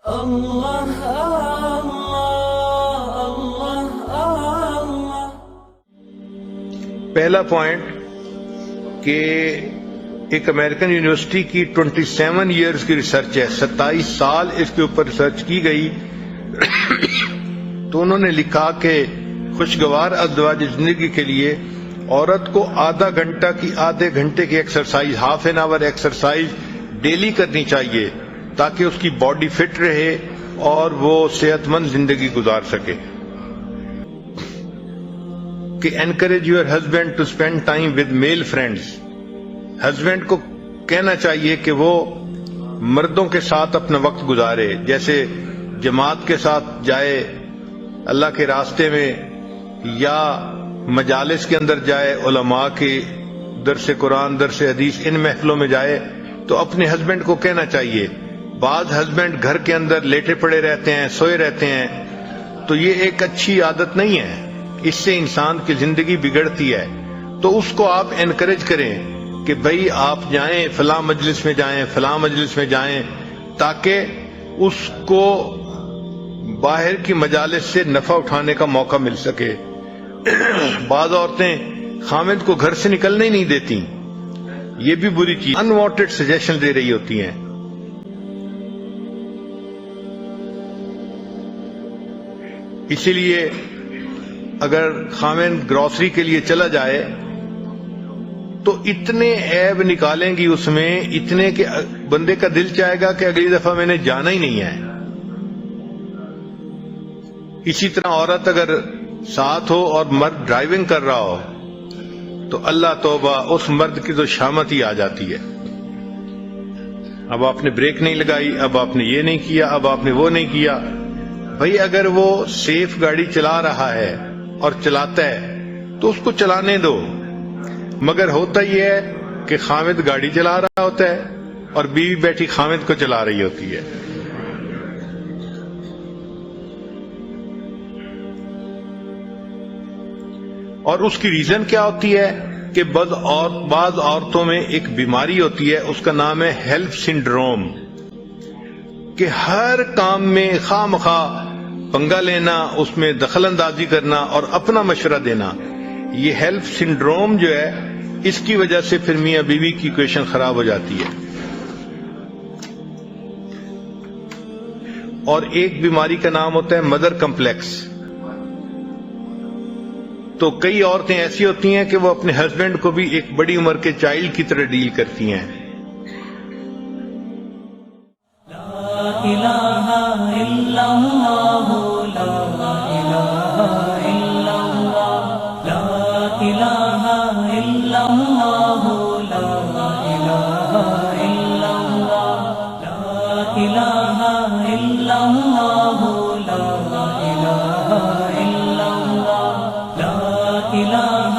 اللہ اللہ اللہ اللہ۔ پہلا پوائنٹ کہ ایک امریکن یونیورسٹی کی 27 ایئرز کی ریسرچ ہے، 27 سال اس کے اوپر ریسرچ کی گئی، تو انہوں نے لکھا کہ خوشگوار ازدواج زندگی کے لیے عورت کو آدھا گھنٹہ کی آدھے گھنٹے کی exercise, half an hour exercise daily کرنی چاہیے تاکہ اس کی باڈی فٹ رہے اور وہ صحت مند زندگی گزار سکے۔ کہ encourage your husband to spend time with male friends, husband کو کہنا چاہیے کہ وہ مردوں کے ساتھ اپنا وقت گزارے، جیسے جماعت کے ساتھ جائے اللہ کے راستے میں، یا مجالس کے اندر جائے، علماء کے درس قرآن، درس حدیث، ان محفلوں میں جائے۔ تو اپنے ہسبینڈ کو کہنا چاہیے۔ بعض ہسبینڈ گھر کے اندر لیٹے پڑے رہتے ہیں، سوئے رہتے ہیں، تو یہ ایک اچھی عادت نہیں ہے، اس سے انسان کی زندگی بگڑتی ہے۔ تو اس کو آپ انکریج کریں کہ بھئی آپ جائیں، فلاں مجلس میں جائیں، فلاں مجلس میں جائیں، تاکہ اس کو باہر کی مجالس سے نفع اٹھانے کا موقع مل سکے۔ بعض عورتیں خامد کو گھر سے نکلنے ہی نہیں دیتی، یہ بھی بری چیز، انوانٹڈ سجیشن دے رہی ہوتی ہیں۔ اسی لیے اگر خامد گروسری کے لیے چلا جائے تو اتنے عیب نکالیں گی اس میں، اتنے کہ بندے کا دل چاہے گا کہ اگلی دفعہ میں نے جانا ہی نہیں ہے۔ اسی طرح عورت اگر ساتھ ہو اور مرد ڈرائیونگ کر رہا ہو تو اللہ توبہ، اس مرد کی تو شامت ہی آ جاتی ہے۔ اب آپ نے بریک نہیں لگائی، اب آپ نے یہ نہیں کیا، اب آپ نے وہ نہیں کیا۔ بھئی اگر وہ سیف گاڑی چلا رہا ہے اور چلاتا ہے تو اس کو چلانے دو، مگر ہوتا یہ ہے کہ خامد گاڑی چلا رہا ہوتا ہے اور بیوی بیٹھی خامد کو چلا رہی ہوتی ہے۔ اور اس کی ریزن کیا ہوتی ہے کہ بعض عورتوں میں ایک بیماری ہوتی ہے، اس کا نام ہے ہیلپ سنڈروم، کہ ہر کام میں خواہ مخواہ پنگا لینا، اس میں دخل اندازی کرنا اور اپنا مشورہ دینا۔ یہ ہیلپ سنڈروم جو ہے، اس کی وجہ سے پھر میاں بیوی کی ایکویشن خراب ہو جاتی ہے۔ اور ایک بیماری کا نام ہوتا ہے مدر کمپلیکس۔ تو کئی عورتیں ایسی ہوتی ہیں کہ وہ اپنے ہسبینڈ کو بھی ایک بڑی عمر کے چائلڈ کی طرح ڈیل کرتی ہیں۔ لا الہ الا اللہ، لا الہ الا اللہ، لا الہ الا اللہ، لا الہ الا اللہ، لا الہ الا اللہ، لا الہ الا اللہ، لا الہ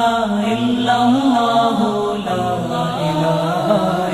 الا اللہ، لا الہ